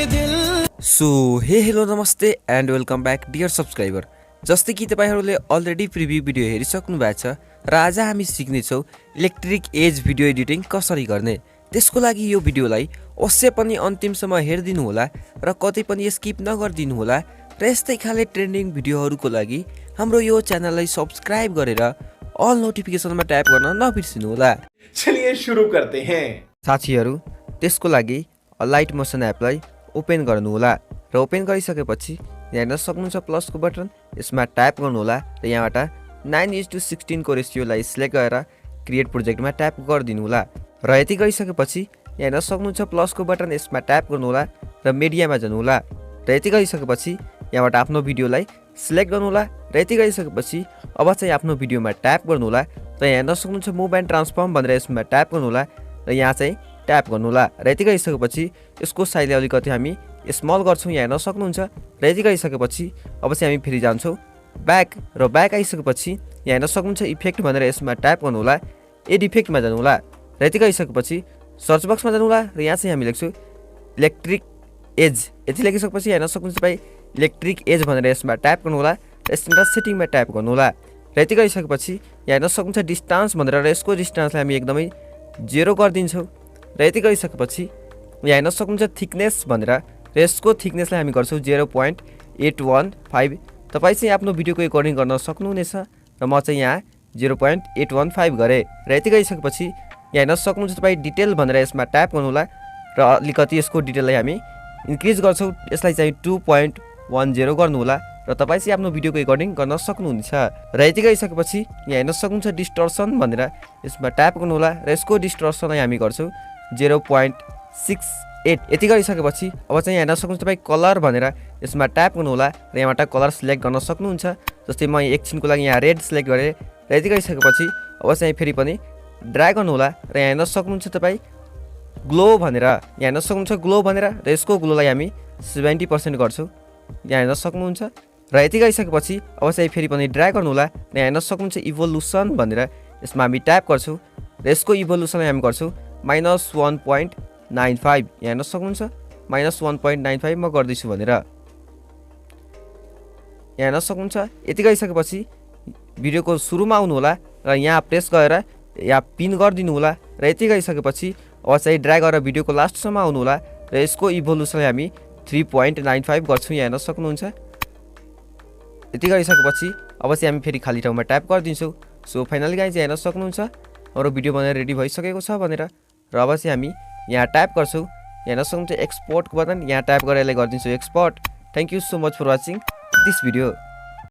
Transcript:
So hello नमस्ते and welcome back dear subscriber. जस्तै कि तपाईहरुले अलरेडी प्रिभ्यू भिडियो हेरिसक्नु भएको छ र आज हामी सिक्नेछौं इलेक्ट्रिक एज भिडियो एडिटिङ कसरी गर्ने। त्यसको लागि यो भिडियोलाई अवश्य पनि अन्तिमसम्म हेरिदिनु होला र कतै पनि स्किप नगर्दिनु होला र यस्तै खाले ट्रेन्डिङ भिडियोहरुको लागि हाम्रो यो च्यानललाई सब्स्क्राइब गरेर अल नोटिफिकेसनमा ट्याप गर्न नबिर्सिनु होला। चलिए सुरु करते हैं। साथीहरु, त्यसको लागि Alightmotion एपलाई ओपन गर्नु होला र ओपन गरिसकेपछि यहाँ हेर्न सक्नुहुन्छ प्लसको बटन, यसमा ट्याप गर्नु होला र यहाँबाट 9:16 को रेशियोलाई सिलेक्ट गरेर क्रिएट प्रोजेक्टमा ट्याप गरिदिनु होला र यति गरिसकेपछि यहाँ हेर्न सक्नुहुन्छ प्लसको बटन, यसमा ट्याप गर्नु होला र मिडियामा जानु होला र यति गरिसकेपछि यहाँबाट आफ्नो भिडियोलाई सिलेक्ट गर्नु होला र यति गरिसकेपछि अब चाहिँ आफ्नो भिडियोमा ट्याप गर्नु होला र यहाँ हेर्न सक्नुहुन्छ मुभ एन्ड ट्रान्सफर्म भनेर यसमा ट्याप गर्नु होला र यहाँ चाहिँ ट्याप गर्नु होला र यति गरिसकेपछि यसको साइजलाई अलिकति हामी स्मल गर्छौं, यहाँ हेर्न सक्नुहुन्छ र यति गरिसकेपछि अब चाहिँ हामी फेरि जान्छौं ब्याक र ब्याक आइसकेपछि यहाँ हेर्न सक्नुहुन्छ इफेक्ट भनेर यसमा ट्याप गर्नु होला, एड इफेक्टमा जानु होला र यति गरिसकेपछि सर्च बक्समा जानु होला र यहाँ चाहिँ हामी लेख्छौं इलेक्ट्रिक एज। यति लेखिसकेपछि यहाँ हेर्न सक्नुहुन्छ तपाई इलेक्ट्रिक एज भनेर यसमा ट्याप गर्नु होला र स्ट्यान्डर्ड सेटिङमा ट्याप गर्नु होला र यति गरिसकेपछि यहाँ हेर्न सक्नुहुन्छ डिस्टेन्स भनेर र यसको डिस्टेन्सलाई हामी एकदमै 0 गरिदिन्छौं र यति गरिसकेपछि यहाँ हेर्न सक्नुहुन्छ थिकनेस भनेर र यसको थिकनेसलाई हामी गर्छौं 0.815। तपाई चाहिँ आफ्नो भिडियोको रेकर्डिङ गर्न सक्नुहुनेछ र म चाहिँ यहाँ 0.815 गरे र यति गरिसकेपछि यहाँ हेर्न सक्नुहुन्छ तपाई डिटेल भनेर यसमा ट्याप गर्नु होला र अलिकति यसको डिटेललाई हामी इन्क्रिज गर्छौं, यसलाई चाहिँ 2.10 गर्नु होला र तपाई चाहिँ आफ्नो भिडियोको रेकर्डिङ गर्न सक्नुहुनेछ र यति गरिसकेपछि यहाँ हेर्न सक्नुहुन्छ डिस्टर्सन भनेर यसमा ट्याप गर्नु होला र यसको डिस्टर्सनलाई हामी गर्छौं 0.68। यति गरिसकेपछि अब चाहिँ यहाँ हेर्न सक्नुहुन्छ तपाई कलर भनेर यसमा ट्याप गर्नु होला र यहाँबाट कलर सिलेक्ट गर्न सक्नुहुन्छ। जस्तै म एकछिनको लागि यहाँ रेड सिलेक्ट गरे र यति गरिसकेपछि अब चाहिँ फेरि पनि ड्र्याग गर्नु होला र यहाँ हेर्न सक्नुहुन्छ तपाई ग्लो भनेर यहाँ हेर्न सक्नुहुन्छ ग्लो भनेर र यसको ग्लोलाई हामी 70% गर्छौं, यहाँ हेर्न सक्नुहुन्छ र यति गरिसकेपछि अब चाहिँ फेरि पनि ड्र्याग गर्नु होला र यहाँ हेर्न सक्नुहुन्छ इभोल्युसन भनेर यसमा हामी ट्याप गर्छौं र यसको इभोल्युसनलाई हामी गर्छौं -1.95। यहाँ हेर्न सक्नुहुन्छ -1.95 म गर्दैछु भनेर यहाँ हेर्न सक्नुहुन्छ। यति गरिसकेपछि भिडियोको सुरुमा आउनु होला र यहाँ प्रेस गरेर यहाँ पिन गरिदिनु होला र यति गरिसकेपछि अब चाहिँ ड्र्याग गरेर भिडियोको लास्टसम्म आउनु होला र यसको इभोल्युसनलाई हामी 3.95 गर्छौं, यहाँ हेर्न सक्नुहुन्छ। यति गरिसकेपछि अब चाहिँ हामी फेरि खाली ठाउँमा ट्याप गरिदिन्छौं। सो फाइनली गाइज यहाँ हेर्न सक्नुहुन्छ हाम्रो भिडियो बनेर रेडी भइसकेको छ भनेर र अब चाहिँ हामी यहाँ ट्याप गर्छौं, यहाँ हेर्न सक्नुहुन्छ एक्सपोर्टको बटन, यहाँ ट्याप गरेर यसलाई गरिदिन्छौं export. Thank you so much for watching this video.